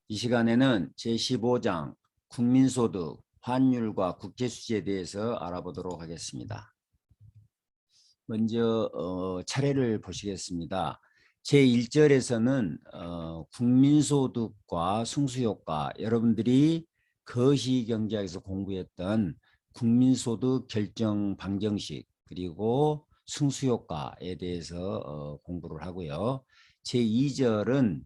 이 시간에는 제15장 국민소득, 환율과 국제수지에 대해서 알아보도록 하겠습니다. 먼저 차례를 보시겠습니다. 제1절에서는 국민소득과 승수효과, 여러분들이 거시경제학에서 공부했던 국민소득 결정 방정식 그리고 승수효과에 대해서 공부를 하고요. 제2절은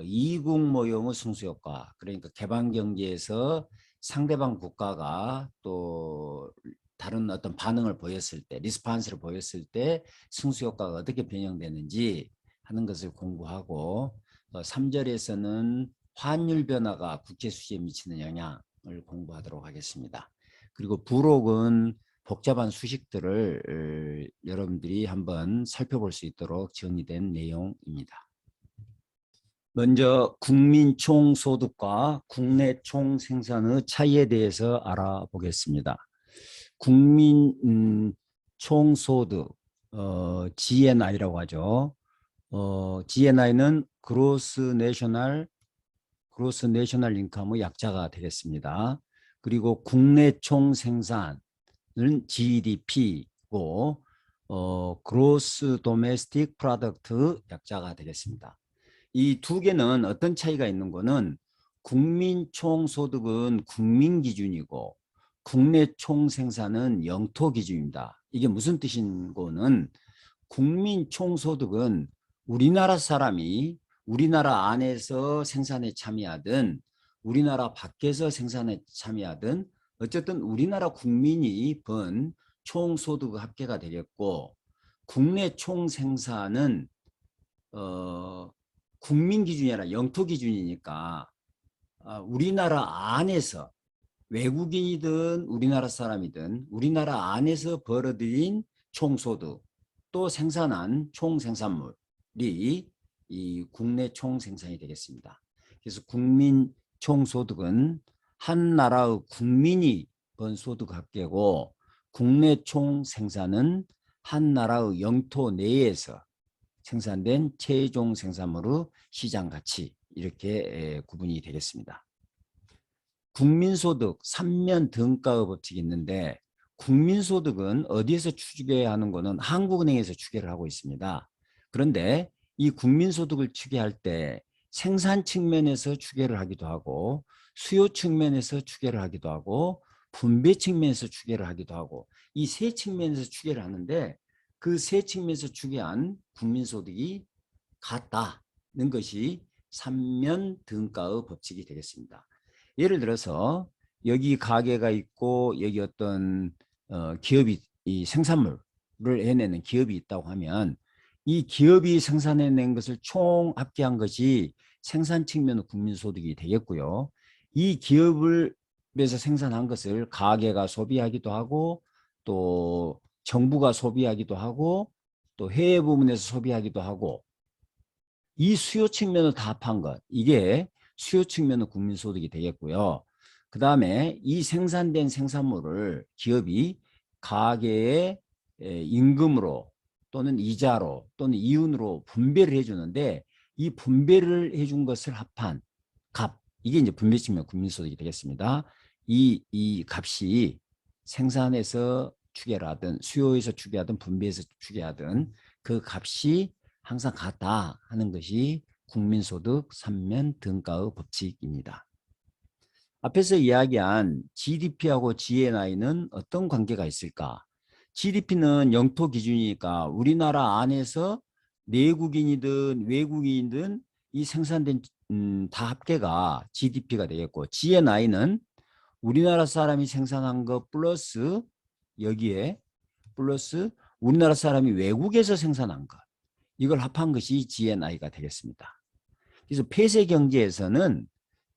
이국 모형의 승수효과, 그러니까 개방경제에서 상대방 국가가 또 다른 어떤 반응을 보였을 때, 리스판스를 보였을 때 승수효과가 어떻게 변형되는지 하는 것을 공부하고, 3절에서는 환율 변화가 국제수지에 미치는 영향을 공부하도록 하겠습니다. 그리고 부록은 복잡한 수식들을 여러분들이 한번 살펴볼 수 있도록 정리된 내용입니다. 먼저 국민 총소득과 국내 총생산의 차이에 대해서 알아보겠습니다. 국민 총소득, GNI라고 하죠. GNI는 Gross National Income의 약자가 되겠습니다. 그리고 국내 총생산은 GDP고 Gross Domestic Product 약자가 되겠습니다. 이 두 개는 어떤 차이가 있는 거는 국민 총소득은 국민 기준이고 국내 총생산은 영토 기준입니다. 이게 무슨 뜻인 거는 국민 총소득은 우리나라 사람이 우리나라 안에서 생산에 참여하든 우리나라 밖에서 생산에 참여하든 어쨌든 우리나라 국민이 번 총소득 합계가 되겠고, 국내 총생산은 국민 기준이 아니라 영토 기준이니까 우리나라 안에서 외국인이든 우리나라 사람이든 우리나라 안에서 벌어들인 총소득 또 생산한 총생산물이 이 국내 총생산이 되겠습니다. 그래서 국민 총소득은 한 나라의 국민이 번 소득 합계고, 국내 총생산은 한 나라의 영토 내에서 생산된 최종 생산물의 시장 가치, 이렇게 구분이 되겠습니다. 국민소득 3면 등가의 법칙이 있는데, 국민소득은 어디에서 추계해야 하는 거는 한국은행에서 추계를 하고 있습니다. 그런데 이 국민소득을 추계할 때 생산 측면에서 추계를 하기도 하고 수요 측면에서 추계를 하기도 하고 분배 측면에서 추계를 하기도 하고, 이 세 측면에서 추계를 하는데 그 세 측면에서 추계한 국민소득이 같다는 것이 3면 등가의 법칙이 되겠습니다. 예를 들어서 여기 가게가 있고 여기 어떤 기업이 이 생산물을 해내는 기업이 있다고 하면, 이 기업이 생산해낸 것을 총 합계한 것이 생산 측면의 국민소득이 되겠고요. 이 기업을 에서 생산한 것을 가게가 소비하기도 하고 또 정부가 소비하기도 하고 또 해외 부문에서 소비하기도 하고, 이 수요 측면을 다 합한 것, 이게 수요 측면의 국민소득이 되겠고요. 그 다음에 이 생산된 생산물을 기업이 가계의 임금으로 또는 이자로 또는 이윤으로 분배를 해주는데, 이 분배를 해준 것을 합한 값, 이게 이제 분배 측면 국민소득이 되겠습니다. 이 값이 생산에서 추계를 하든 수요에서 추계하든 분배에서 추계하든 그 값이 항상 같다 하는 것이 국민소득 3면 등가의 법칙입니다. 앞에서 이야기한 GDP하고 GNI는 어떤 관계가 있을까? GDP는 영토 기준이니까 우리나라 안에서 내국인이든 외국인이든 이 생산된 다 합계가 GDP가 되겠고, GNI는 우리나라 사람이 생산한 것 플러스 여기에 플러스 우리나라 사람이 외국에서 생산한 것, 이걸 합한 것이 GNI가 되겠습니다. 그래서 폐쇄 경제에서는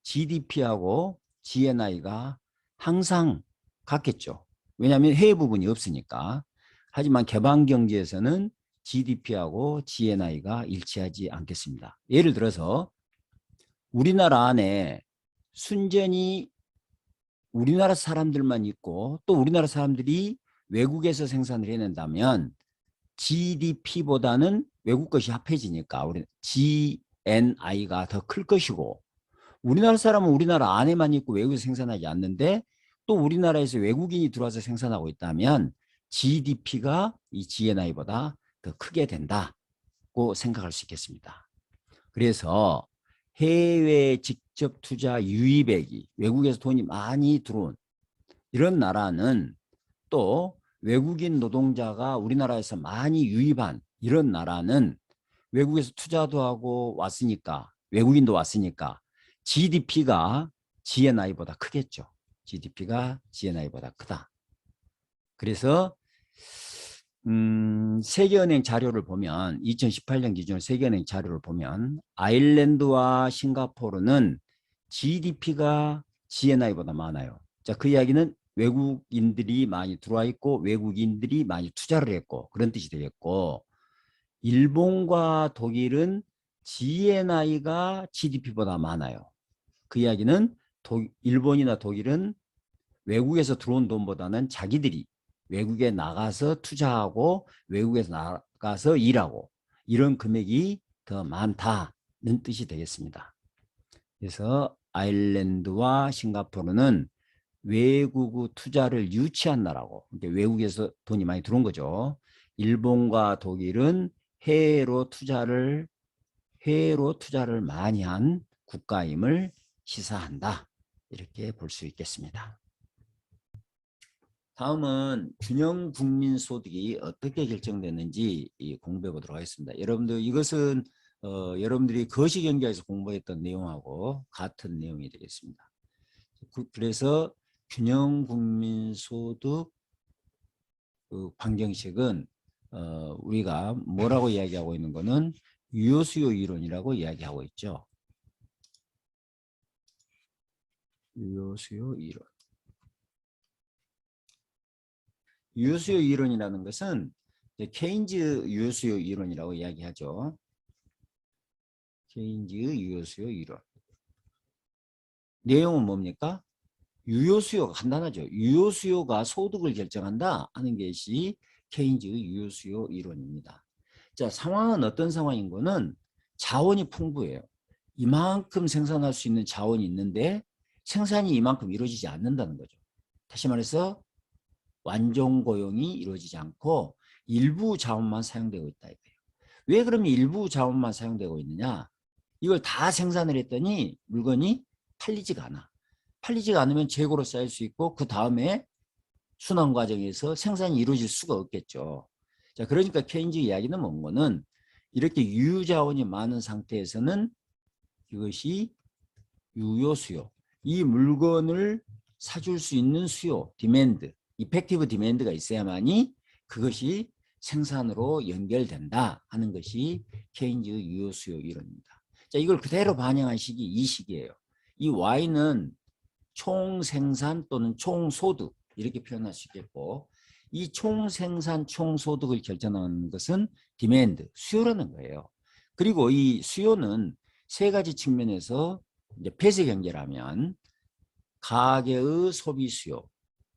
GDP하고 GNI가 항상 같겠죠. 왜냐하면 해외 부분이 없으니까. 하지만 개방 경제에서는 GDP하고 GNI가 일치하지 않겠습니다. 예를 들어서 우리나라 안에 순전히 우리나라 사람들만 있고 또 우리나라 사람들이 외국에서 생산을 해낸다면 GDP보다는 외국 것이 합해지니까 우리 GNI가 더 클 것이고, 우리나라 사람은 우리나라 안에만 있고 외국에서 생산하지 않는데 또 우리나라에서 외국인이 들어와서 생산하고 있다면 GDP가 이 GNI보다 더 크게 된다고 생각할 수 있겠습니다. 그래서 해외 직접 투자 유입액이 외국에서 돈이 많이 들어온 이런 나라는 또 외국인 노동자가 우리나라에서 많이 유입한 이런 나라는 외국에서 투자도 하고 왔으니까 외국인도 왔으니까 GDP가 GNI보다 크겠죠. GDP가 GNI보다 크다. 그래서 세계은행 자료를 보면 2018년 기준으로 세계은행 자료를 보면 아일랜드와 싱가포르는 GDP가 GNI보다 많아요. 자, 그 이야기는 외국인들이 많이 들어와 있고 외국인들이 많이 투자를 했고 그런 뜻이 되겠고 일본과 독일은 GNI가 GDP보다 많아요. 그 이야기는 일본이나 독일은 외국에서 들어온 돈보다는 자기들이 외국에 나가서 투자하고 외국에서 나가서 일하고 이런 금액이 더 많다는 뜻이 되겠습니다. 그래서 아일랜드와 싱가포르는 외국 투자를 유치한 나라고 그러니까 외국에서 돈이 많이 들어온 거죠. 일본과 독일은 해외로 투자를 많이 한 국가임을 시사한다. 이렇게 볼 수 있겠습니다. 다음은 균형 국민 소득이 어떻게 결정되는지 공부해 보도록 하겠습니다. 여러분들 이것은 여러분들이 거시경제에서 공부했던 내용하고 같은 내용이 되겠습니다. 그래서 균형 국민 소득 방정식은 우리가 뭐라고 이야기하고 있는 거는 유효수요 이론이라고 이야기하고 있죠. 유효수요 이론. 유효수요 이론이라는 것은 케인즈 유효수요 이론이라고 이야기하죠. 케인즈 유효수요 이론. 내용은 뭡니까? 유효수요가 간단하죠. 유효수요가 소득을 결정한다 하는 것이 케인즈 유효수요 이론입니다. 자, 상황은 어떤 상황인 거는 자원이 풍부해요. 이만큼 생산할 수 있는 자원이 있는데 생산이 이만큼 이루어지지 않는다는 거죠. 다시 말해서 완전 고용이 이루어지지 않고 일부 자원만 사용되고 있다 이거예요. 왜 그러면 일부 자원만 사용되고 있느냐? 이걸 다 생산을 했더니 물건이 팔리지가 않아. 팔리지가 않으면 재고로 쌓일 수 있고 그 다음에 순환 과정에서 생산이 이루어질 수가 없겠죠. 자, 그러니까 케인즈 이야기는 뭔가는 이렇게 유유자원이 많은 상태에서는 이것이 유효 수요, 이 물건을 사줄 수 있는 수요, 디맨드, 이펙티브 디맨드가 있어야만이 그것이 생산으로 연결된다 하는 것이 케인즈 유효 수요 이론입니다. 자, 이걸 그대로 반영한 식이 이 식이에요. 이 Y는 총생산 또는 총소득 이렇게 표현할 수 있겠고 이 총생산 총소득을 결정하는 것은 디맨드, 수요라는 거예요. 그리고 이 수요는 세 가지 측면에서 이제 폐쇄 경제라면 가계의 소비 수요,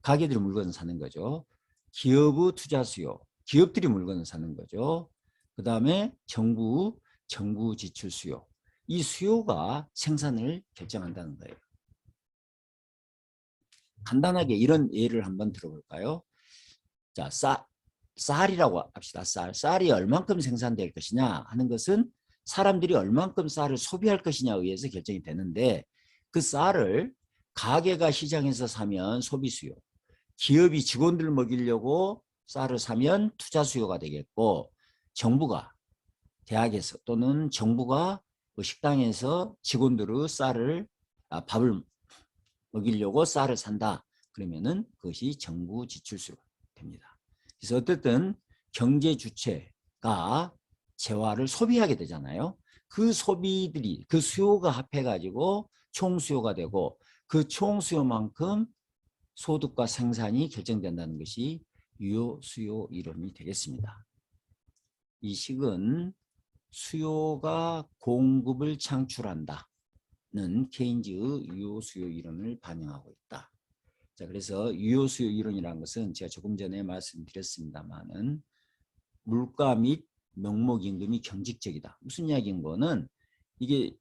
가계들이 물건을 사는 거죠. 기업의 투자 수요, 기업들이 물건을 사는 거죠. 그 다음에 정부 지출 수요, 이 수요가 생산을 결정한다는 거예요. 간단하게 이런 예를 한번 들어볼까요? 자, 쌀이라고 합시다. 쌀이 얼만큼 생산될 것이냐 하는 것은 사람들이 얼만큼 쌀을 소비할 것이냐에 의해서 결정이 되는데 그 쌀을 가게가 시장에서 사면 소비 수요, 기업이 직원들 먹이려고 쌀을 사면 투자 수요가 되겠고 정부가 대학에서 또는 정부가 식당에서 직원들의 밥을 먹이려고 쌀을 산다. 그러면은 그것이 정부 지출수가 됩니다. 그래서 어쨌든 경제 주체가 재화를 소비하게 되잖아요. 그 소비들이 그 수요가 합해가지고 총수요가 되고 그 총수요만큼 소득과 생산이 결정된다는 것이 유효 수요 이론이 되겠습니다. 이 식은 수요가 공급을 창출한다. 는 케인즈의 유효수요 이론을 반영하고 있다. 자, 그래서 유효수요 이론이라는 것은 제가 조금 전에 말씀드렸습니다만은 물가 및 명목임금이 경직적이다. 무슨 이야기인 거는 이게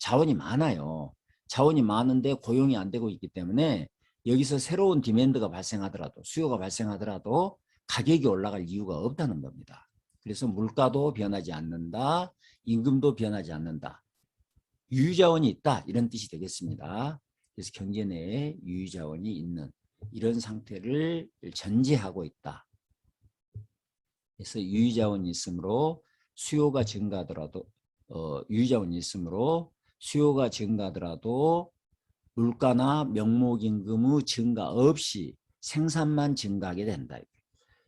자원이 많아요. 자원이 많은데 고용이 안 되고 있기 때문에 여기서 새로운 디맨드가 발생하더라도 수요가 발생하더라도 가격이 올라갈 이유가 없다는 겁니다. 그래서 물가도 변하지 않는다. 임금도 변하지 않는다. 유유자원이 있다. 이런 뜻이 되겠습니다. 그래서 경제 내에 유유자원이 있는 이런 상태를 전제하고 있다. 그래서 유유자원이 있으므로 수요가 증가하더라도 유유자원이 있으므로 수요가 증가하더라도 물가나 명목임금의 증가 없이 생산만 증가하게 된다.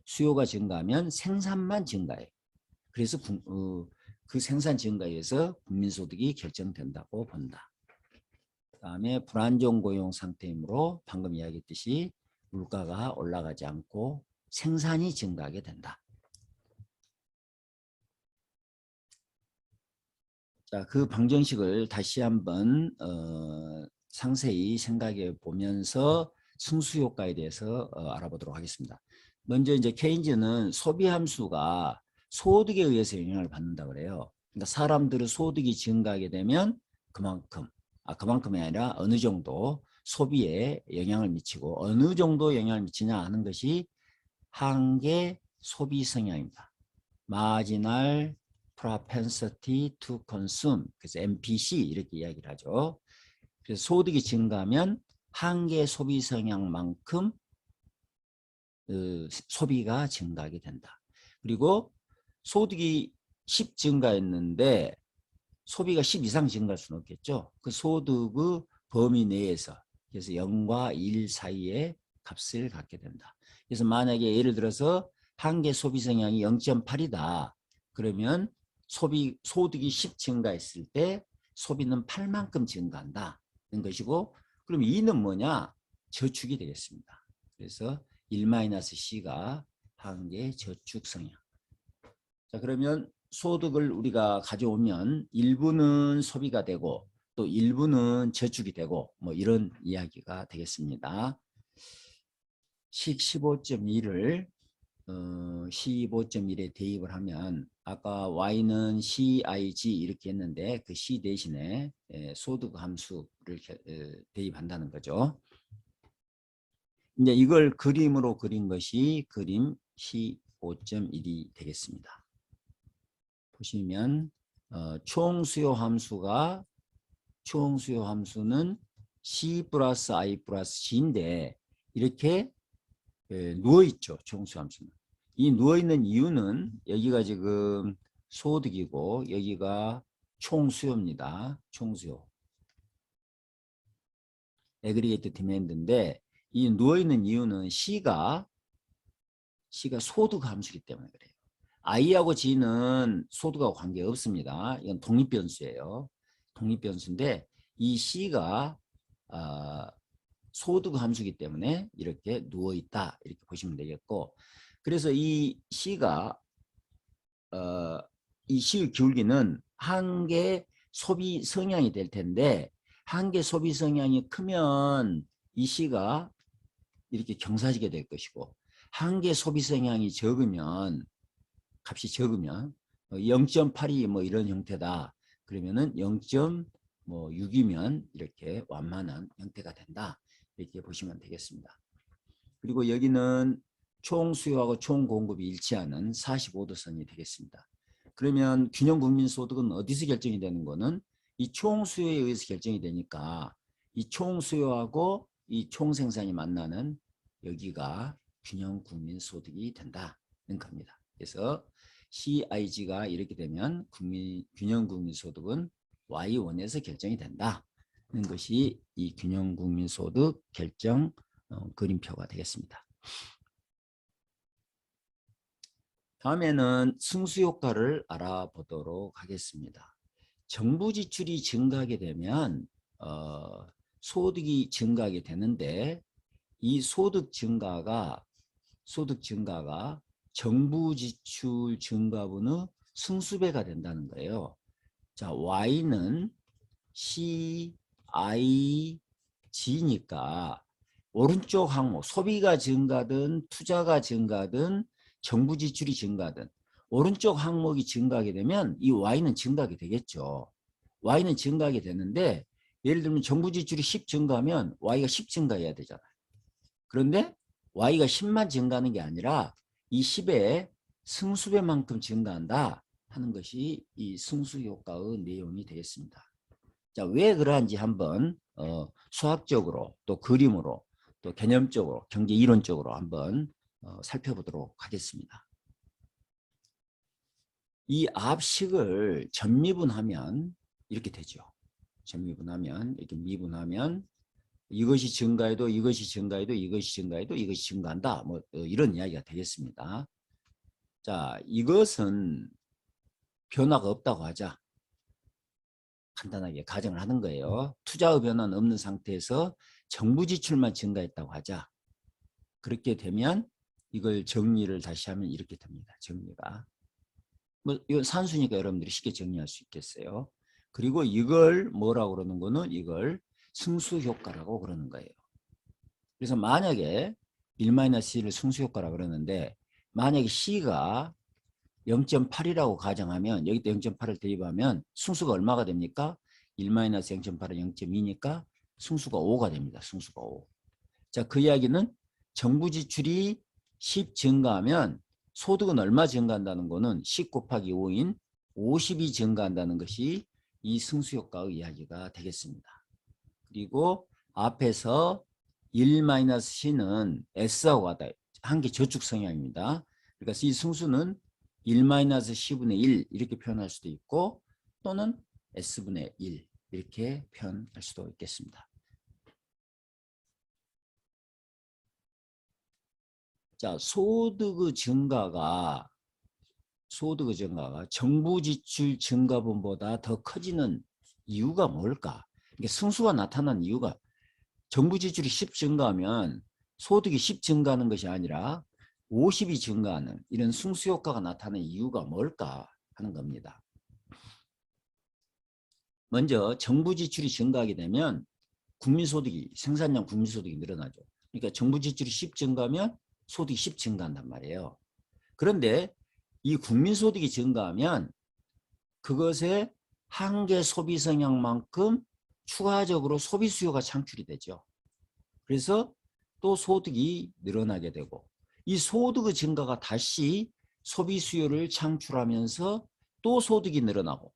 수요가 증가하면 생산만 증가해. 그래서 그 생산 증가에 의해서 국민소득이 결정된다고 본다. 그다음에 불안정 고용 상태이므로 방금 이야기했듯이 물가가 올라가지 않고 생산이 증가하게 된다. 자, 그 방정식을 다시 한번 상세히 생각해 보면서 승수효과에 대해서 알아보도록 하겠습니다. 먼저 이제 케인즈는 소비함수가 소득에 의해서 영향을 받는다 그래요. 그러니까 사람들의 소득이 증가하게 되면 그만큼이 아니라 어느 정도 소비에 영향을 미치고 어느 정도 영향을 미치냐 하는 것이 한계 소비 성향입니다. 마지널 propensity to consume, 그래서 MPC 이렇게 이야기를 하죠. 그래서 소득이 증가하면 한계 소비 성향만큼 소비가 증가하게 된다. 그리고 소득이 10 증가했는데 소비가 10 이상 증가할 수는 없겠죠. 그 소득의 범위 내에서 그래서 0과 1 사이에 값을 갖게 된다. 그래서 만약에 예를 들어서 한계 소비 성향이 0.8이다. 그러면 소득이 10 증가했을 때 소비는 8만큼 증가한다는 것이고, 그럼 2는 뭐냐? 저축이 되겠습니다. 그래서 1-C가 한계 저축 성향. 자, 그러면 소득을 우리가 가져오면 일부는 소비가 되고 또 일부는 저축이 되고 뭐 이런 이야기가 되겠습니다. 식 15.1을 15.1에 대입을 하면 아까 y는 CIG 이렇게 했는데 그 C 대신에 소득 함수를 대입한다는 거죠. 이제 이걸 그림으로 그린 것이 그림 C5.1이 되겠습니다. 보시면 총수요 함수는 C 플러스 I 플러스 G인데 이렇게 누워있죠. 총수요 함수는. 이 누워있는 이유는 여기가 지금 소득이고 여기가 총수요입니다. 총수요. 애그리게이트 디맨드인데 이 누워있는 이유는 C가 소득 함수이기 때문에 그래요. I하고 G는 소득하고 관계없습니다. 이건 독립변수예요. 독립변수인데 이 C가 소득 함수이기 때문에 이렇게 누워있다 이렇게 보시면 되겠고, 그래서 이 C가 이 C의 기울기는 한계 소비 성향이 될 텐데 한계 소비 성향이 크면 이 C가 이렇게 경사지게 될 것이고 한계 소비 성향이 적으면 값이 적으면 0.8이 뭐 이런 형태다. 그러면은 0.6이면 이렇게 완만한 형태가 된다. 이렇게 보시면 되겠습니다. 그리고 여기는 총 수요하고 총 공급이 일치하는 45도선이 되겠습니다. 그러면 균형 국민 소득은 어디서 결정이 되는 거는 이 총 수요에 의해서 결정이 되니까 이 총 수요하고 이 총 생산이 만나는 여기가 균형 국민 소득이 된다는 겁니다. 그래서 CIG가 이렇게 되면 균형 국민 소득은 Y1에서 결정이 된다는 것이 이 균형 국민 소득 결정 그림표가 되겠습니다. 다음에는 승수효과를 알아보도록 하겠습니다. 정부 지출이 증가하게 되면 소득이 증가하게 되는데 이 소득 증가가 정부 지출 증가분의 승수배가 된다는 거예요. 자, Y는 CIG니까 오른쪽 항목 소비가 증가든 투자가 증가든 정부 지출이 증가든 오른쪽 항목이 증가하게 되면 이 Y는 증가하게 되겠죠. Y는 증가하게 되는데 예를 들면 정부 지출이 10 증가하면 Y가 10 증가해야 되잖아요. 그런데 Y가 10만 증가하는 게 아니라 이 10의 승수배만큼 증가한다 하는 것이 이 승수효과의 내용이 되겠습니다. 자, 왜 그러한지 한번 수학적으로 또 그림으로 또 개념적으로 경제 이론적으로 한번 살펴보도록 하겠습니다. 이 앞식을 전미분하면 이렇게 되죠. 전미분하면 이렇게 미분하면 이것이 증가해도 이것이 증가해도 이것이 증가해도 이것이 증가한다. 뭐 이런 이야기가 되겠습니다. 자, 이것은 변화가 없다고 하자. 간단하게 가정을 하는 거예요. 투자의 변화는 없는 상태에서 정부 지출만 증가했다고 하자. 그렇게 되면 이걸 정리를 다시 하면 이렇게 됩니다. 정리가. 뭐 이건 산수니까 여러분들이 쉽게 정리할 수 있겠어요. 그리고 이걸 뭐라고 그러는 거는 이걸 승수효과라고 그러는 거예요. 그래서 만약에 1-C를 승수효과라고 그러는데 만약에 C가 0.8이라고 가정하면 여기다 0.8을 대입하면 승수가 얼마가 됩니까? 1-0.8은 0.2니까 승수가 5가 됩니다. 승수가 5. 자, 그 이야기는 정부 지출이 10 증가하면 소득은 얼마 증가한다는 거는 10 곱하기 5인 50이 증가한다는 것이 이 승수효과의 이야기가 되겠습니다. 그리고 앞에서 1-C는 S하고 같다. 한 개 저축 성향입니다. 그러니까 이 승수는 1-C분의 1 이렇게 표현할 수도 있고 또는 S분의 1 이렇게 표현할 수도 있겠습니다. 자, 소득의 증가가 정부 지출 증가분보다 더 커지는 이유가 뭘까? 이게 승수가 나타난 이유가 정부 지출이 10 증가하면 소득이 10 증가하는 것이 아니라 50이 증가하는 이런 승수효과가 나타나는 이유가 뭘까 하는 겁니다. 먼저 정부 지출이 증가하게 되면 국민소득이 생산량 국민소득이 늘어나죠. 그러니까 정부 지출이 10 증가하면 소득이 10 증가한단 말이에요. 그런데 이 국민소득이 증가하면 그것의 한계 소비 성향만큼 추가적으로 소비 수요가 창출이 되죠. 그래서 또 소득이 늘어나게 되고 이 소득의 증가가 다시 소비 수요를 창출하면서 또 소득이 늘어나고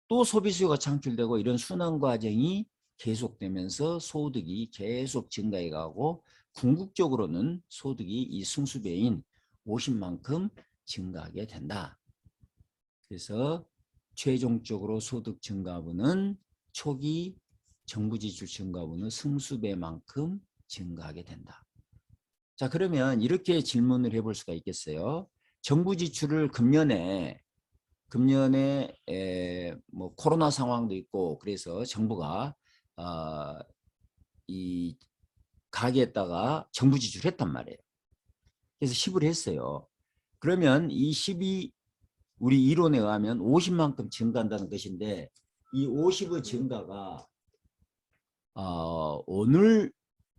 또 소비 수요가 창출되고 이런 순환 과정이 계속되면서 소득이 계속 증가해 가고 궁극적으로는 소득이 이 승수배인 50만큼 증가하게 된다. 그래서 최종적으로 소득 증가분은 초기 정부 지출 증가분은 승수배만큼 증가하게 된다. 자, 그러면 이렇게 질문을 해볼 수가 있겠어요. 정부 지출을 금년에 뭐 코로나 상황도 있고 그래서 정부가 이 가게에다가 정부 지출했단 말이에요. 그래서 10을 했어요. 그러면 이 10이 우리 이론에 의하면 50만큼 증가한다는 것인데 이 50의 증가가 오늘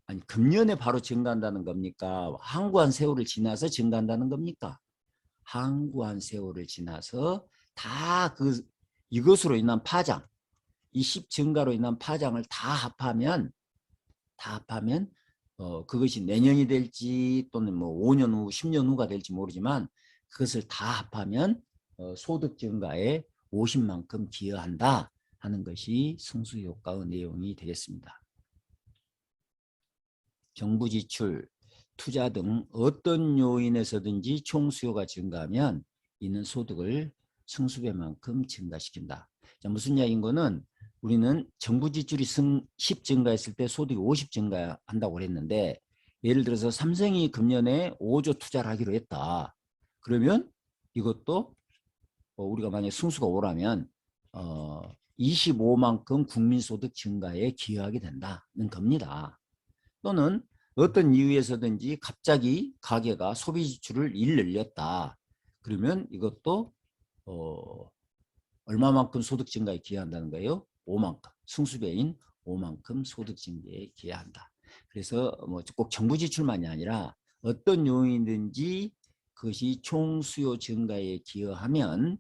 아니 금년에 바로 증가한다는 겁니까? 항구한 세월을 지나서 증가한다는 겁니까? 항구한 세월을 지나서 다 이것으로 인한 파장, 이 10 증가로 인한 파장을 다 합하면 그것이 내년이 될지 또는 뭐 5년 후, 10년 후가 될지 모르지만 그것을 다 합하면 소득 증가에 50만큼 기여한다 하는 것이 승수효과의 내용이 되겠습니다. 정부 지출, 투자 등 어떤 요인에서든지 총수요가 증가하면 이는 소득을 승수배만큼 증가시킨다. 자, 무슨 이야기인 거는 우리는 정부 지출이 10 증가했을 때 소득이 50 증가한다고 그랬는데 예를 들어서 삼성이 금년에 5조 투자를 하기로 했다. 그러면 이것도 우리가 만약에 승수가 5라면 25만큼 국민소득 증가에 기여하게 된다는 겁니다. 또는 어떤 이유에서든지 갑자기 가게가 소비 지출을 1 늘렸다. 그러면 이것도 얼마만큼 소득 증가에 기여한다는 거예요? 5만큼. 승수배인 5만큼 소득 증가에 기여한다. 그래서 뭐 꼭 정부 지출만이 아니라 어떤 요인이든지 그것이 총수요 증가에 기여하면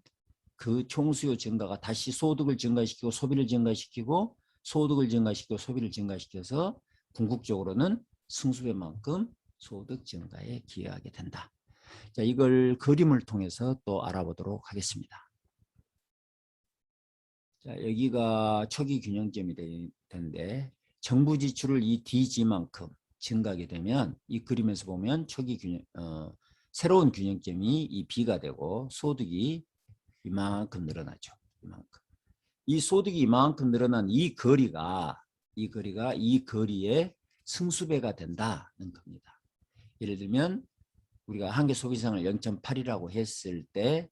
그 총수요 증가가 다시 소득을 증가시키고 소비를 증가시키고 소득을 증가시키고 소비를 증가시켜서 궁극적으로는 승수배만큼 소득 증가에 기여하게 된다. 자, 이걸 그림을 통해서 또 알아보도록 하겠습니다. 자, 여기가 초기 균형점이 되는데 정부 지출을 이 DG만큼 증가하게 되면 이 그림에서 보면 초기 균형 새로운 균형점이 이 B가 되고 소득이 이만큼 늘어나죠. 이만큼. 이 소득이 이만큼 늘어난 이 거리가 이 거리의 승수배가 된다는 겁니다. 예를 들면 우리가 한계 소비상을 0.8이라고 했을 때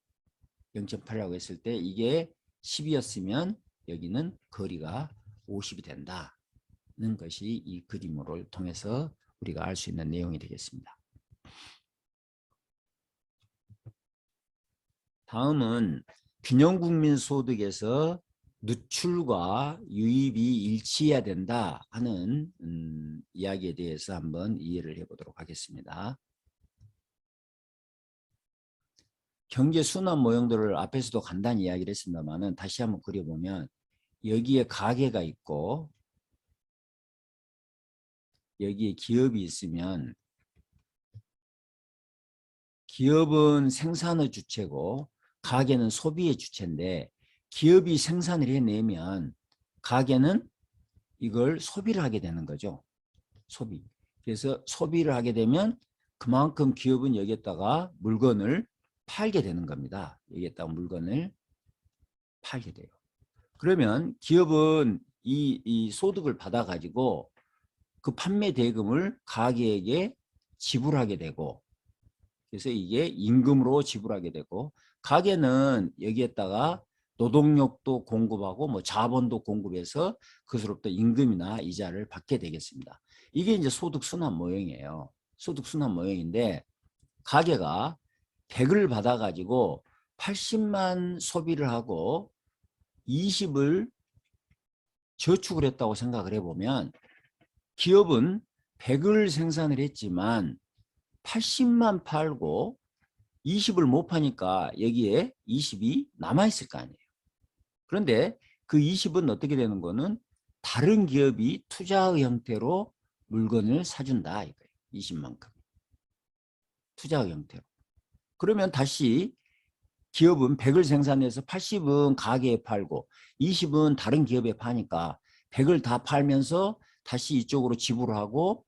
0.8이라고 했을 때 이게 10이었으면 여기는 거리가 50이 된다는 것이 이 그림을 통해서 우리가 알 수 있는 내용이 되겠습니다. 다음은 균형국민소득에서 누출과 유입이 일치해야 된다 하는 이야기에 대해서 한번 이해를 해보도록 하겠습니다. 경제 순환 모형들을 앞에서도 간단히 이야기를 했습니다만 다시 한번 그려보면 여기에 가계가 있고 여기에 기업이 있으면 기업은 생산의 주체고 가계는 소비의 주체인데 기업이 생산을 해내면 가계는 이걸 소비를 하게 되는 거죠. 소비. 그래서 소비를 하게 되면 그만큼 기업은 여기에다가 물건을 팔게 되는 겁니다. 여기에다가 물건을 팔게 돼요. 그러면 기업은 이 소득을 받아가지고 그 판매 대금을 가계에게 지불하게 되고 그래서 이게 임금으로 지불하게 되고 가계는 여기에다가 노동력도 공급하고 뭐 자본도 공급해서 그것으로부터 임금이나 이자를 받게 되겠습니다. 이게 이제 소득 순환 모형이에요. 소득 순환 모형인데 가계가 100을 받아가지고 80만 소비를 하고 20을 저축을 했다고 생각을 해보면 기업은 100을 생산을 했지만 80만 팔고 20을 못 파니까 여기에 20이 남아있을 거 아니에요. 그런데 그 20은 어떻게 되는 거는 다른 기업이 투자의 형태로 물건을 사준다 이거예요. 20만큼. 투자의 형태로. 그러면 다시 기업은 100을 생산해서 80은 가게에 팔고 20은 다른 기업에 파니까 100을 다 팔면서 다시 이쪽으로 지불하고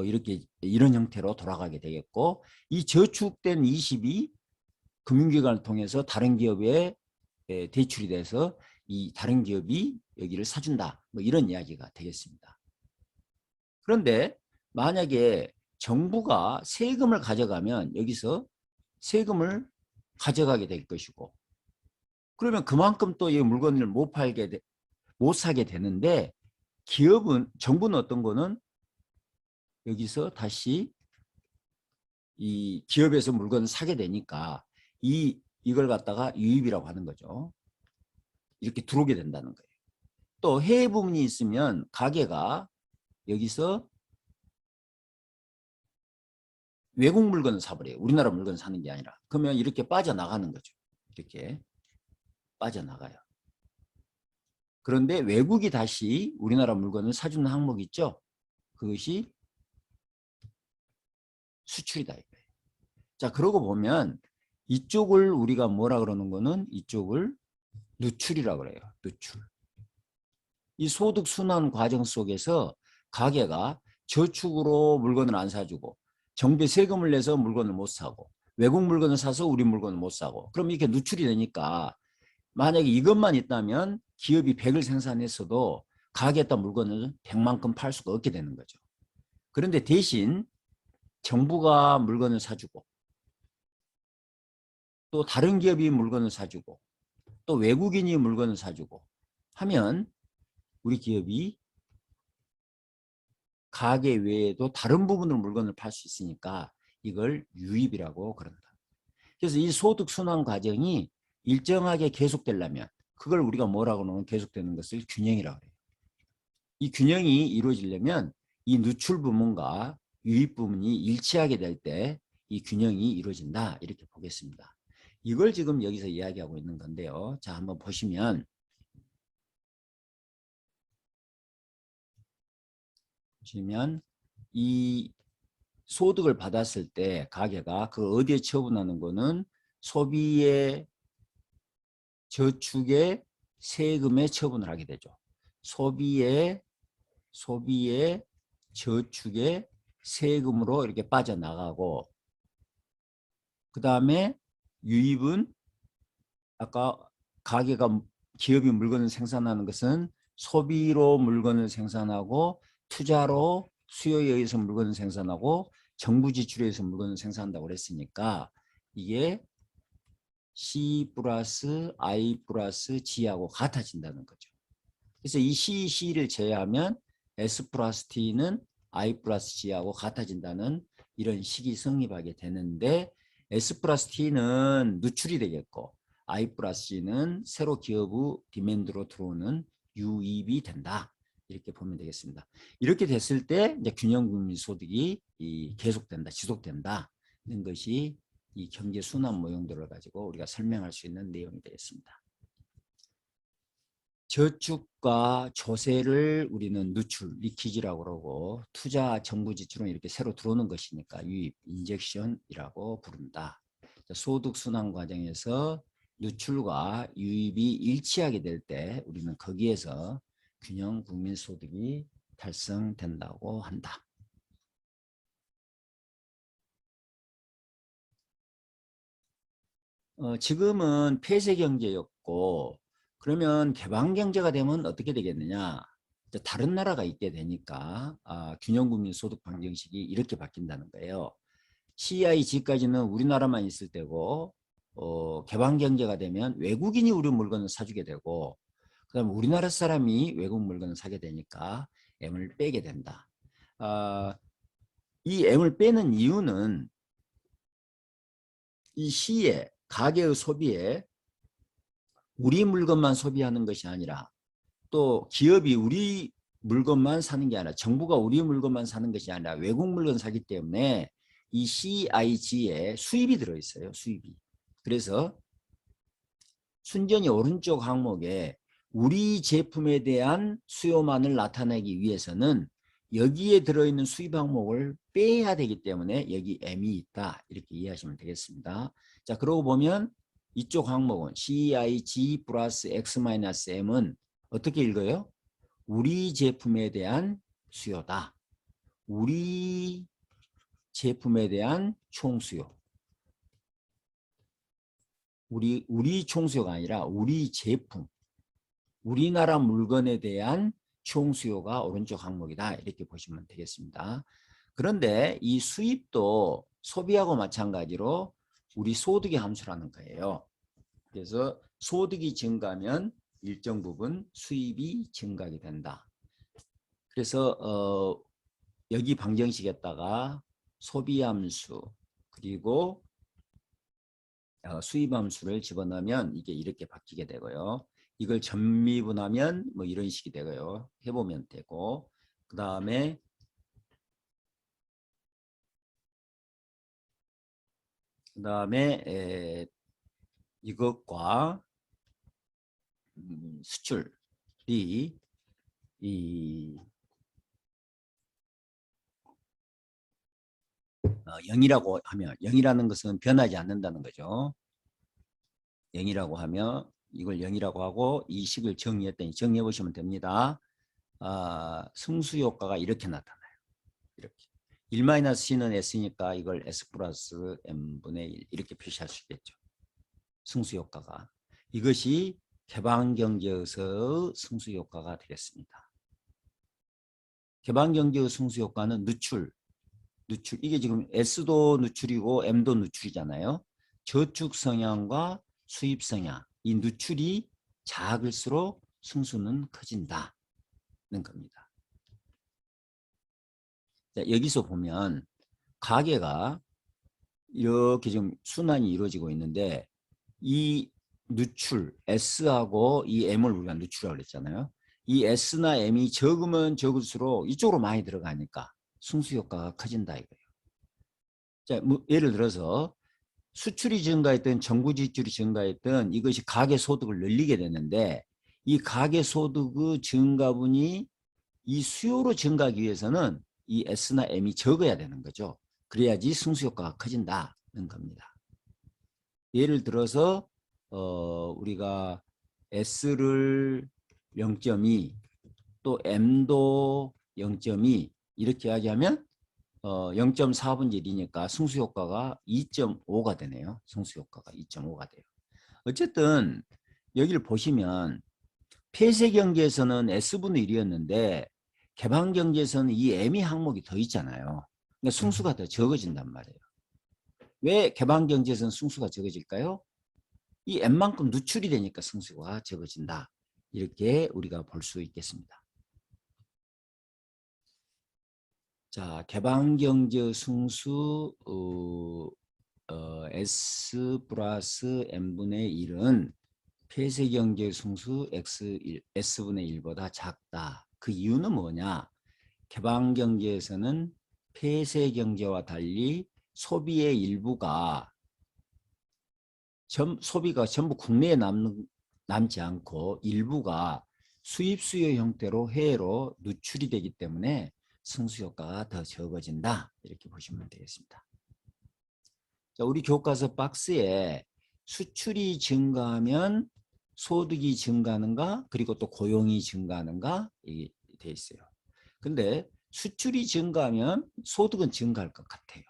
이렇게 이런 형태로 돌아가게 되겠고 이 저축된 20이 금융기관을 통해서 다른 기업에 대출이 돼서 이 다른 기업이 여기를 사준다. 뭐 이런 이야기가 되겠습니다. 그런데 만약에 정부가 세금을 가져가면 여기서 세금을 가져가게 될 것이고 그러면 그만큼 또 이 물건을 못 사게 되는데 기업은 정부는 어떤 거는 여기서 다시 이 기업에서 물건을 사게 되니까 이걸 갖다가 유입이라고 하는 거죠. 이렇게 들어오게 된다는 거예요. 또 해외 부분이 있으면 가게가 여기서 외국 물건을 사버려요. 우리나라 물건 사는 게 아니라. 그러면 이렇게 빠져나가는 거죠. 이렇게 빠져나가요. 그런데 외국이 다시 우리나라 물건을 사주는 항목이 있죠. 그것이 수출이다 이거예요. 자, 그러고 보면 이쪽을 우리가 뭐라 그러는 거는 이쪽을 누출이라고 그래요. 누출. 이 소득 순환 과정 속에서 가게가 저축으로 물건을 안 사주고 정부에 세금을 내서 물건을 못 사고 외국 물건을 사서 우리 물건을 못 사고 그럼 이렇게 누출이 되니까 만약에 이것만 있다면 기업이 100을 생산했어도 가게에다 물건을 100만큼 팔 수가 없게 되는 거죠. 그런데 대신 정부가 물건을 사주고 또 다른 기업이 물건을 사주고 또 외국인이 물건을 사주고 하면 우리 기업이 가게 외에도 다른 부분으로 물건을 팔 수 있으니까 이걸 유입이라고 그런다. 그래서 이 소득 순환 과정이 일정하게 계속되려면 그걸 우리가 뭐라고 하면 계속되는 것을 균형이라고 해요. 이 균형이 이루어지려면 이 누출 부분과 유입 부분이 일치하게 될 때 이 균형이 이루어진다 이렇게 보겠습니다. 이걸 지금 여기서 이야기하고 있는 건데요. 자, 한번 보시면 이 소득을 받았을 때 가계가 그 어디에 처분하는 거는 소비의 저축의 세금에 처분을 하게 되죠. 소비의 저축의 세금으로 이렇게 빠져나가고, 그 다음에 유입은 아까 가게가 기업이 물건을 생산하는 것은 소비로 물건을 생산하고 투자로 수요에 의해서 물건을 생산하고 정부 지출에 의해서 물건을 생산한다고 그랬으니까 이게 C 플러스 I 플러스 G하고 같아진다는 거죠. 그래서 이 C를 제외하면 S 플러스 T는 I 플러스 G하고 같아진다는 이런 식이 성립하게 되는데, S 플러스 T는 누출이 되겠고 I 플러스 G는 새로 기업의 디맨드로 들어오는 유입이 된다. 이렇게 보면 되겠습니다. 이렇게 됐을 때 이제 균형국민소득이 계속된다, 지속된다 는 것이 이 경제 순환 모형들을 가지고 우리가 설명할 수 있는 내용이 되겠습니다. 저축과 조세를 우리는 누출, 리키지라고 그러고, 투자 정부 지출은 이렇게 새로 들어오는 것이니까 유입, 인젝션이라고 부른다. 소득 순환 과정에서 누출과 유입이 일치하게 될 때 우리는 거기에서 균형 국민 소득이 달성된다고 한다. 지금은 폐쇄 경제였고, 그러면 개방 경제가 되면 어떻게 되겠느냐? 다른 나라가 있게 되니까 균형 국민 소득 방정식이 이렇게 바뀐다는 거예요. CIG까지는 우리나라만 있을 때고, 개방 경제가 되면 외국인이 우리 물건을 사주게 되고, 그다음 우리나라 사람이 외국 물건을 사게 되니까 M을 빼게 된다. 이 M을 빼는 이유는 이 C의 가계의 소비에 우리 물건만 소비하는 것이 아니라, 또 기업이 우리 물건만 사는 게 아니라, 정부가 우리 물건만 사는 것이 아니라 외국 물건 사기 때문에 이 CIG에 수입이 들어있어요. 수입이. 그래서 순전히 오른쪽 항목에 우리 제품에 대한 수요만을 나타내기 위해서는 여기에 들어있는 수입 항목을 빼야 되기 때문에 여기 M이 있다. 이렇게 이해하시면 되겠습니다. 자, 그러고 보면 이쪽 항목은 CIG 플러스 X 마이너스 M은 어떻게 읽어요? 우리 제품에 대한 수요다. 우리 제품에 대한 총수요. 우리 총수요가 아니라 우리 제품, 우리나라 물건에 대한 총수요가 오른쪽 항목이다. 이렇게 보시면 되겠습니다. 그런데 이 수입도 소비하고 마찬가지로 우리 소득의 함수라는 거예요. 그래서 소득이 증가하면 일정 부분 수입이 증가하게 된다. 그래서 여기 방정식에다가 소비함수 그리고 수입함수를 집어넣으면 이게 이렇게 바뀌게 되고요. 이걸 전미분하면 뭐 이런 식이 되고요. 해보면 되고, 그 다음에 이것과 수출이 이 0이라고 하면, 0이라는 것은 변하지 않는다는 거죠. 0이라고 하면 이걸 0이라고 하고 이 식을 정리했더니 정리해 보시면 됩니다. 승수효과가 이렇게 나타나요. 이렇게 1-C는 S니까 이걸 S 플러스 M분의 1 이렇게 표시할 수 있겠죠. 승수효과가. 이것이 개방경제에서의 승수효과가 되겠습니다. 개방경제의 승수효과는 누출. 이게 지금 S도 누출이고 M도 누출이잖아요. 저축 성향과 수입 성향. 이 누출이 작을수록 승수는 커진다는 겁니다. 자, 여기서 보면 가계가 이렇게 지금 순환이 이루어지고 있는데, 이 누출 S하고 이 M을 우리가 누출이라고 그랬잖아요. 이 S나 M이 적으면 적을수록 이쪽으로 많이 들어가니까 승수효과가 커진다 이거예요. 자, 예를 들어서 수출이 증가했든 정부 지출이 증가했든 이것이 가계소득을 늘리게 되는데 이 가계소득의 증가분이 이 수요로 증가하기 위해서는 이 S나 M이 적어야 되는 거죠. 그래야지 승수효과가 커진다는 겁니다. 예를 들어서 우리가 S를 0.2 또 M도 0.2 이렇게 이야기하면 0.4분의 1이니까 승수효과가 2.5가 되네요. 승수효과가 2.5가 돼요. 어쨌든 여기를 보시면 폐쇄경제에서는 S분의 1이었는데 개방경제에서는 이 M이 항목이 더 있잖아요. 그러니까 승수가 더 적어진단 말이에요. 왜 개방경제에서는 승수가 적어질까요? 이 M만큼 누출이 되니까 승수가 적어진다. 이렇게 우리가 볼 수 있겠습니다. 자, 개방경제 승수 S 플러스 M분의 1은 폐쇄경제 승수 S분의 1보다 작다. 그 이유는 뭐냐? 개방경제에서는 폐쇄경제와 달리 소비의 일부가 소비가 전부 국내에 남지 않고 일부가 수입 수요 형태로 해외로 누출이 되기 때문에 승수효과가 더 적어진다. 이렇게 보시면 되겠습니다. 자, 우리 교과서 박스에 수출이 증가하면 소득이 증가하는가 그리고 또 고용이 증가하는가 이게 돼 있어요. 근데 수출이 증가하면 소득은 증가할 것 같아요.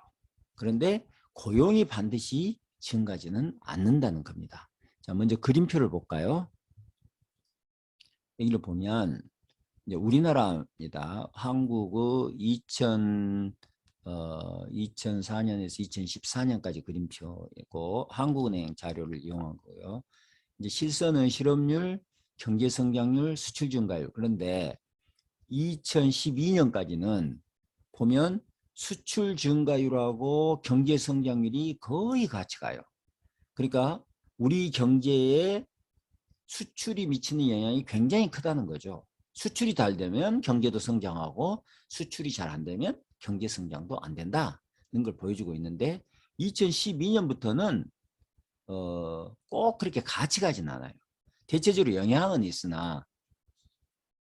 그런데 고용이 반드시 증가하지는 않는다는 겁니다. 자, 먼저 그림표를 볼까요? 여기를 보면 이제 우리나라입니다. 한국의 2004년에서 2014년까지 그림표이고 한국은행 자료를 이용한 거고요. 이제 실선은 실업률, 경제 성장률, 수출 증가율. 그런데 2012년까지는 보면 수출 증가율하고 경제 성장률이 거의 같이 가요. 그러니까 우리 경제에 수출이 미치는 영향이 굉장히 크다는 거죠. 수출이 잘 되면 경제도 성장하고 수출이 잘 안 되면 경제 성장도 안 된다는 걸 보여주고 있는데 2012년부터는 꼭 그렇게 같이 가진 않아요. 대체적으로 영향은 있으나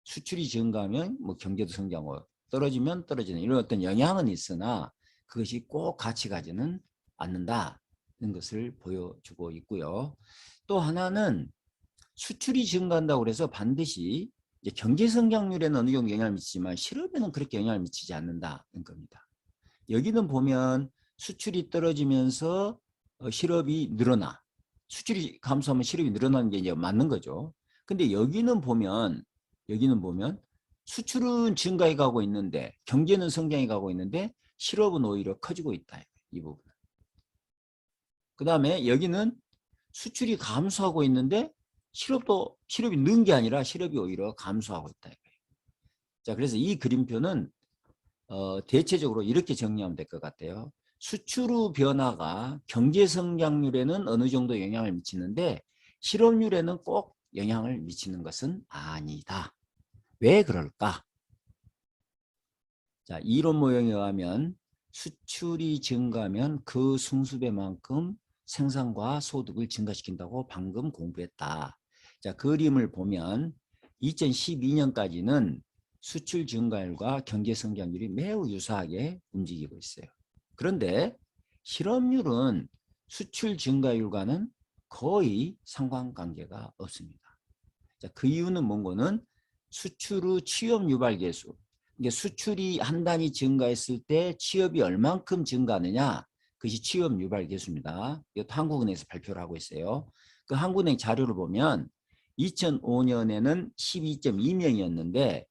수출이 증가하면 뭐 경제도 성장하고 떨어지면 떨어지는 이런 어떤 영향은 있으나 그것이 꼭 같이 가지는 않는다는 것을 보여주고 있고요. 또 하나는 수출이 증가한다고 해서 반드시 이제 경제 성장률에는 어느 정도 영향을 미치지만 실업에는 그렇게 영향을 미치지 않는다는 겁니다. 여기는 보면 수출이 떨어지면서 실업이 늘어나. 수출이 감소하면 실업이 늘어나는 게 이제 맞는 거죠. 근데 여기는 보면 수출은 증가해 가고 있는데 경제는 성장해 가고 있는데 실업은 오히려 커지고 있다. 이 부분. 그다음에 여기는 수출이 감소하고 있는데 실업이 는 게 아니라 실업이 오히려 감소하고 있다. 자, 그래서 이 그림표는 대체적으로 이렇게 정리하면 될 것 같아요. 수출의 변화가 경제 성장률에는 어느 정도 영향을 미치는데 실업률에는 꼭 영향을 미치는 것은 아니다. 왜 그럴까? 자, 이론 모형에 의하면 수출이 증가하면 그 승수배만큼 생산과 소득을 증가시킨다고 방금 공부했다. 자, 그림을 보면 2012년까지는 수출 증가율과 경제 성장률이 매우 유사하게 움직이고 있어요. 그런데 실업률은 수출 증가율과는 거의 상관관계가 없습니다. 자, 그 이유는 뭔가는 수출의 취업 유발 계수. 이게 수출이 한 단위 증가했을 때 취업이 얼만큼 증가하느냐, 그것이 취업 유발 계수입니다. 이것도 한국은행에서 발표를 하고 있어요. 그 한국은행 자료를 보면 2005년에는 12.2명이었는데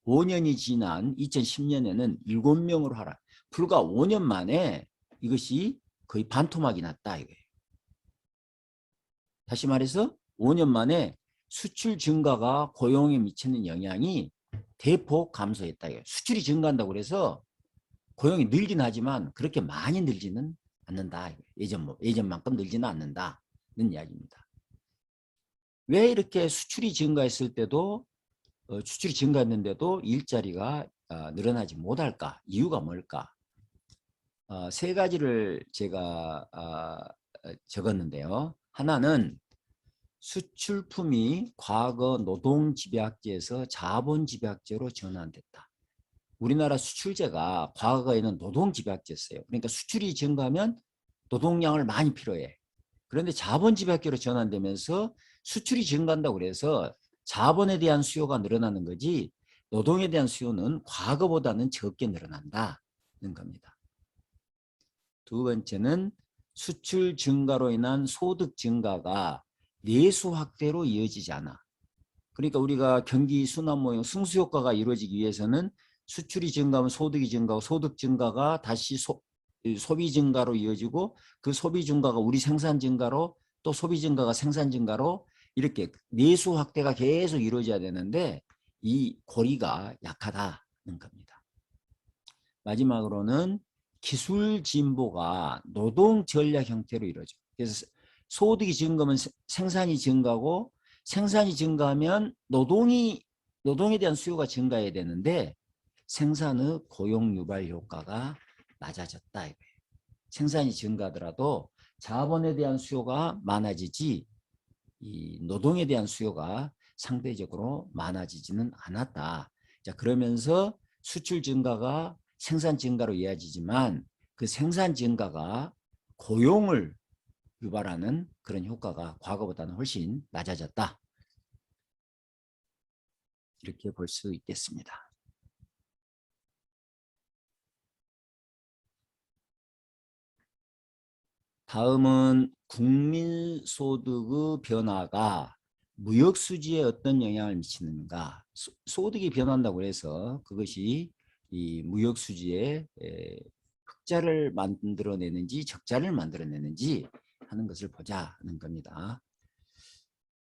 5년이 지난 2010년에는 7명으로 하락. 불과 5년 만에 이것이 거의 반토막이 났다 이거예요. 다시 말해서 5년 만에 수출 증가가 고용에 미치는 영향이 대폭 감소했다. 수출이 증가한다고 해서 고용이 늘긴 하지만 그렇게 많이 늘지는 않는다. 예전만큼 늘지는 않는다는 이야기입니다. 왜 이렇게 수출이 증가했을 때도 수출이 증가했는데도 일자리가 늘어나지 못할까? 이유가 뭘까? 세 가지를 제가 적었는데요. 하나는 수출품이 과거 노동집약제에서 자본집약제로 전환됐다. 우리나라 수출제가 과거에는 노동집약제였어요. 그러니까 수출이 증가하면 노동량을 많이 필요해. 그런데 자본집약제로 전환되면서 수출이 증가한다고 그래서 자본에 대한 수요가 늘어나는 거지 노동에 대한 수요는 과거보다는 적게 늘어난다는 겁니다. 두 번째는 수출 증가로 인한 소득 증가가 내수 확대로 이어지지 않아. 그러니까 우리가 경기 순환 모형 승수효과가 이루어지기 위해서는 수출이 증가하면 소득이 증가하고 소득 증가가 다시 소비 증가로 이어지고 그 소비 증가가 우리 생산 증가로 또 소비 증가가 생산 증가로 이렇게 내수 확대가 계속 이루어져야 되는데 이 고리가 약하다는 겁니다. 마지막으로는 기술 진보가 노동 전략 형태로 이루어져. 그래서 소득이 증가하면 생산이 증가하고 생산이 증가하면 노동에 대한 수요가 증가해야 되는데 생산의 고용 유발 효과가 낮아졌다 이거예요. 생산이 증가하더라도 자본에 대한 수요가 많아지지 이 노동에 대한 수요가 상대적으로 많아지지는 않았다. 자, 그러면서 수출 증가가 생산 증가로 이어지지만 그 생산 증가가 고용을 유발하는 그런 효과가 과거보다는 훨씬 낮아졌다. 이렇게 볼 수 있겠습니다. 다음은 국민소득의 변화가 무역수지에 어떤 영향을 미치는가. 소득이 변한다고 해서 그것이 이 무역수지에 흑자를 만들어내는지 적자를 만들어내는지 하는 것을 보자는 겁니다.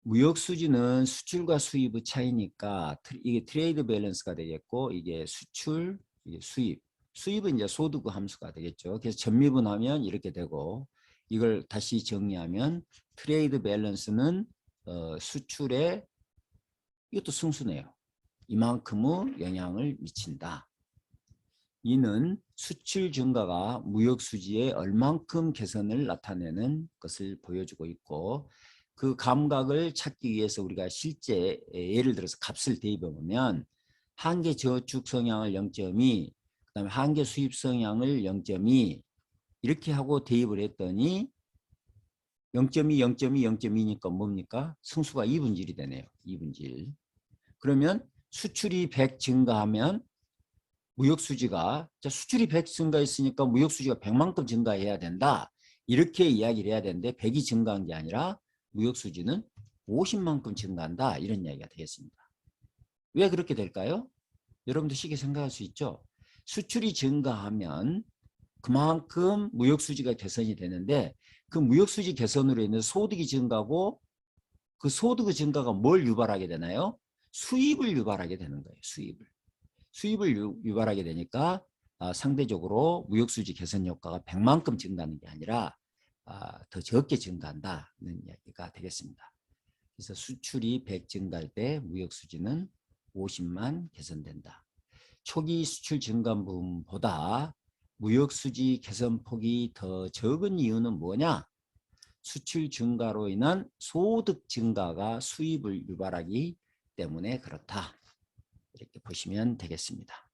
무역수지는 수출과 수입의 차이니까 이게 트레이드 밸런스가 되겠고 이게 수출, 이게 수입. 수입은 이제 소득 함수가 되겠죠. 그래서 전미분하면 이렇게 되고 이걸 다시 정리하면 트레이드 밸런스는 수출에 이것도 승수네요. 이만큼의 영향을 미친다. 이는 수출 증가가 무역 수지에 얼만큼 개선을 나타내는 것을 보여주고 있고 그 감각을 찾기 위해서 우리가 실제 예를 들어서 값을 대입해 보면 한계 저축 성향을 0.2, 그다음에 한계 수입 성향을 0.2 이렇게 하고 대입을 했더니 0.2, 0.2, 0.2니까 뭡니까? 승수가 2분질이 되네요. 2분질. 그러면 수출이 100 증가하면 무역수지가 수출이 100 증가했으니까 무역수지가 100만큼 증가해야 된다. 이렇게 이야기를 해야 되는데 100이 증가한 게 아니라 무역수지는 50만큼 증가한다. 이런 이야기가 되겠습니다. 왜 그렇게 될까요? 여러분도 쉽게 생각할 수 있죠. 수출이 증가하면 그만큼 무역수지가 개선이 되는데 그 무역수지 개선으로 인해 소득이 증가하고 그 소득의 증가가 뭘 유발하게 되나요? 수입을 유발하게 되는 거예요. 수입을 유발하게 되니까 상대적으로 무역수지 개선 효과가 100만큼 증가하는 게 아니라 더 적게 증가한다는 이야기가 되겠습니다. 그래서 수출이 100 증가할 때 무역수지는 50만 개선된다. 초기 수출 증가분보다 무역수지 개선폭이 더 적은 이유는 뭐냐? 수출 증가로 인한 소득 증가가 수입을 유발하기 때문에 그렇다. 이렇게 보시면 되겠습니다.